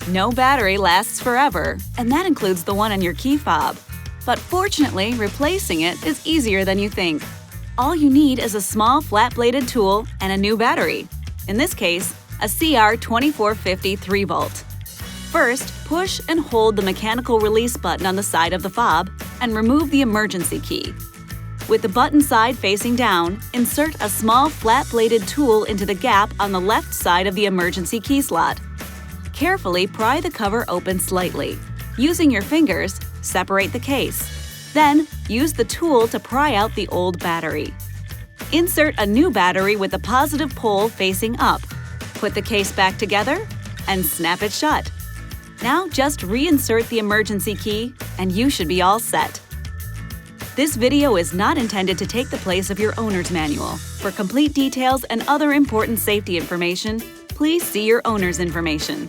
No battery lasts forever, and that includes the one on your key fob. But fortunately, replacing it is easier than you think. All you need is a small flat-bladed tool and a new battery. In this case, a CR2450 3-volt. First, push and hold the mechanical release button on the side of the fob and remove the emergency key. With the button side facing down, insert a small flat-bladed tool into the gap on the left side of the emergency key slot. Carefully pry the cover open slightly. Using your fingers, separate the case. Then, use the tool to pry out the old battery. Insert a new battery with the positive pole facing up. Put the case back together and snap it shut. Now just reinsert the emergency key and you should be all set. This video is not intended to take the place of your owner's manual. For complete details and other important safety information, please see your owner's information.